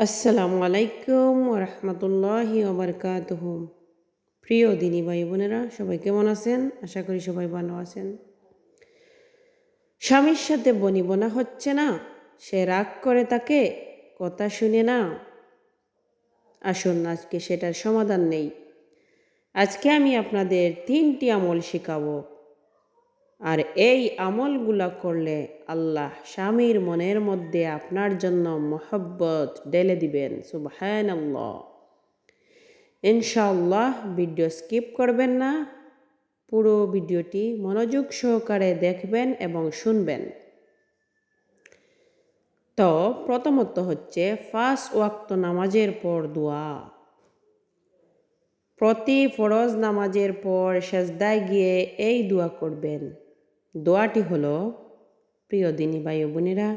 আসসালামু আলাইকুম ওরহমতুল্লাহি ওবরকাতুহু। প্রিয় দিনী ভাই বোনেরা, সবাই কেমন আছেন? আশা করি সবাই ভালো আছেন। স্বামীর সাথে বনিবনা হচ্ছে না, সে রাগ করে তাকে কথা শুনে না। আসুন আজকে সেটার সমাধান নেই। আজকে আমি আপনাদের 3টি আমল শেখাবো, আর এই আমলগুলা করলে আল্লাহ স্বামীর মনের মধ্যে আপনার জন্য মহব্বত ঢেলে দিবেন। সুবহানাল্লাহ। ইনশাআল্লাহ ভিডিও স্কিপ করবেন না, পুরো ভিডিওটি মনোযোগ সহকারে দেখবেন এবং শুনবেন। তো প্রথমত হচ্ছে 5 ওয়াক্ত নামাজের পর দোয়া। প্রতি ফরজ নামাজের পর সেজদায় গিয়ে এই দোয়া করবেন। দোয়াটি হলো, প্রিয় দিনী ভাই ও বোনেরা,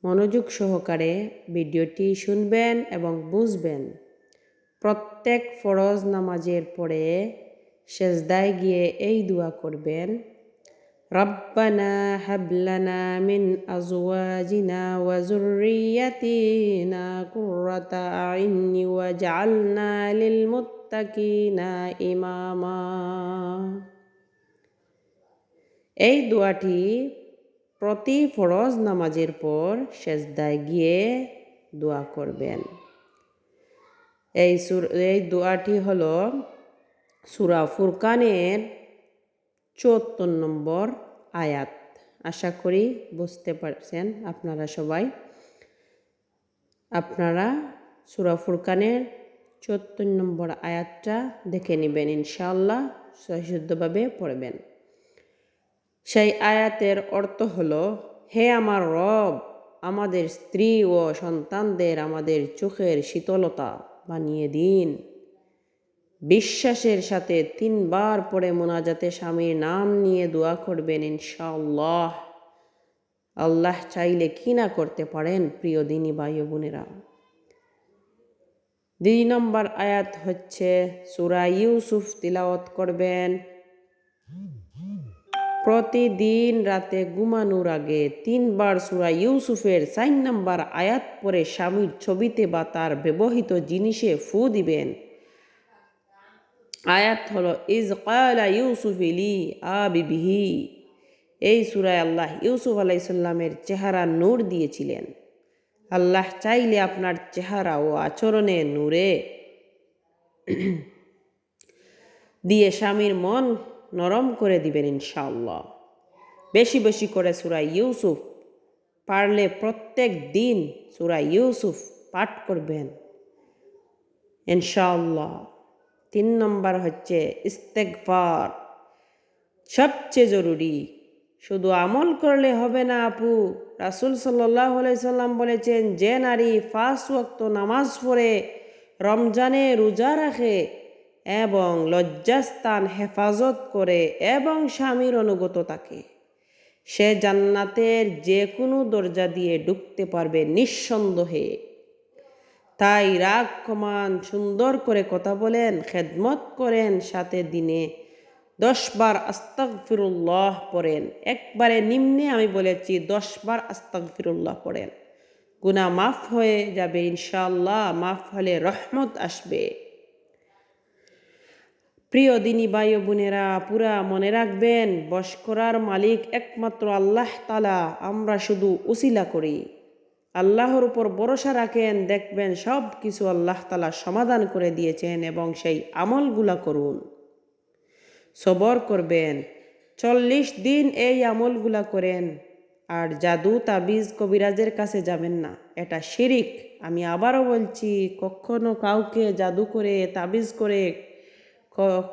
মনোযোগ সহকারে ভিডিওটি শুনবেন এবং বুঝবেন। প্রত্যেক ফরজ নামাজের পরে সেজদায় গিয়ে এই দোয়া করবেন, রব্বানা হাবলানা মিন আজওয়াজিনা ওয়া যুররিয়াতিনা কুররাতা আইনি ওয়াজআলনা লিল মুত্তাকিনা ইমামা। এই দোয়াটি প্রতি ফরজ নামাজের পর সেজদায় গিয়ে দোয়া করবেন। এই দোয়াটি হলো সূরা ফুরকানের ৭৪ নম্বর আয়াত। আশা করি বুঝতে পারছেন আপনারা সবাই। আপনারা সূরা ফুরকানের ৭৪ নম্বর আয়াতটা দেখে নেবেন, ইনশাআল্লাহ সহিশুদ্ধভাবে পড়বেন। সেই আয়াতের অর্থ হলো, হে আমার রব, আমাদের স্ত্রী ও সন্তানদের আমাদের চোখের শীতলতা বানিয়ে দিন। বিশ্বাসের সাথে 3 বার পরে মোনাজাতে স্বামীর নাম নিয়ে দোয়া করবেন, ইনশাআল্লাহ। আল্লাহ চাইলে কি না করতে পারেন, প্রিয় দিনী ভাই ও বোনেরা। 2 নম্বর আয়াত হচ্ছে সূরা ইউসুফ তিলাওয়াত করবেন। প্রতিদিন রাতে ঘুমানোর আগে 3 বার সূরা ইউসুফের 4 নম্বর আয়াত পরে স্বামীর ছবিতে বা তার ব্যবহৃত জিনিসে ফু দিবেন। আয়াত হলো, ইজ ক্বালা ইউসুফ লি আবিবিহি। এই সূরায় আল্লাহ ইউসুফ আলাইহিস সালামের চেহারা নূর দিয়েছিলেন। আল্লাহ চাইলে আপনার চেহারা ও আচরণে নূরে দিয়ে স্বামীর মন নরম করে দিবেন, ইনশাআল্লাহ। বেশি বেশি করে সূরা ইউসুফ পারলে প্রত্যেক দিন সূরা ইউসুফ পাঠ করবেন, ইনশাআল্লাহ। 3 নম্বর হচ্ছে ইস্তেগফার। সবচেয়ে জরুরি। শুধু আমল করলে হবে না আপু। রাসূল সাল্লাল্লাহু আলাইহি সাল্লাম বলেছেন, যে নারী 5 ওয়াক্ত নামাজ পড়ে, রমজানে রোজা রাখে এবং লজ্জাস্থান হেফাজত করে এবং স্বামীর অনুগত থাকে, সে জান্নাতের যে কোনো দরজা দিয়ে ঢুকতে পারবে নিঃসন্দেহে। তাই রাগ কমান, সুন্দর করে কথা বলেন, খেদমত করেন, সাথে দিনে 10 বার আস্তাগফিরুল্লাহ পড়েন। একবারে নিম্নে আমি বলেছি 10 বার আস্তাগফিরুল্লাহ পড়েন। গুনাহ মাফ হয়ে যাবে, ইনশাআল্লাহ। মাফ হলে রহমত আসবে। প্রিয় দিনী ভাই ও বোনেরা, পুরা মনে রাখবেন, বশ করার মালিক একমাত্র আল্লাহ তাআলা। আমরা শুধু উসিলা করি। আল্লাহর উপর ভরসা রাখেন, দেখবেন সব কিছু আল্লাহ তাআলা সমাধান করে দিয়েছেন। এবং সেই আমলগুলা করুন, সবর করবেন। 40 দিন এই আমলগুলা করেন। আর জাদু তাবিজ কবিরাজের কাছে যাবেন না, এটা শিরিক। আমি আবারও বলছি, কখনো কাউকে জাদু করে, তাবিজ করে,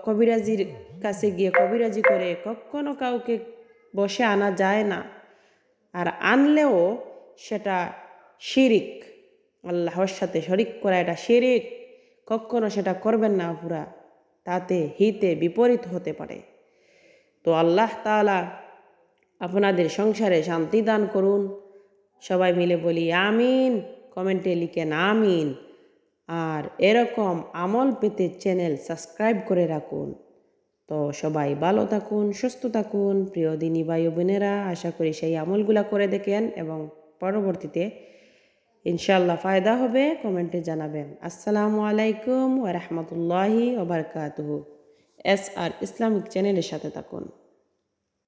কবিরাজির কাছে গিয়ে কবিরাজি করে কখনো কাউকে বসে আনা যায় না। আর আনলেও সেটা শিরিক, আল্লাহর সাথে শরিক করা, এটা শিরিক। কখনো সেটা করবেন না পুরা, তাতে হিতে বিপরীত হতে পারে। তো আল্লাহ তাআলা আপনাদের সংসারে শান্তি দান করুন। সবাই মিলে বলি আমিন। কমেন্টে লিখেন আমিন। আর এরকম আমল পেতে চ্যানেল সাবস্ক্রাইব করে রাখুন। তো সবাই ভালো থাকুন, সুস্থ থাকুন, প্রিয় দিনী ভাই ও বোনেরা। আশা করি সেই আমলগুলা করে দেখেন এবং পরবর্তীতে ইনশাল্লাহ ফায়দা হবে, কমেন্টে জানাবেন। আসসালামু আলাইকুম ওয়া রাহমাতুল্লাহি ওয়া বারাকাতুহু। SR ইসলামিক চ্যানেলের সাথে থাকুন।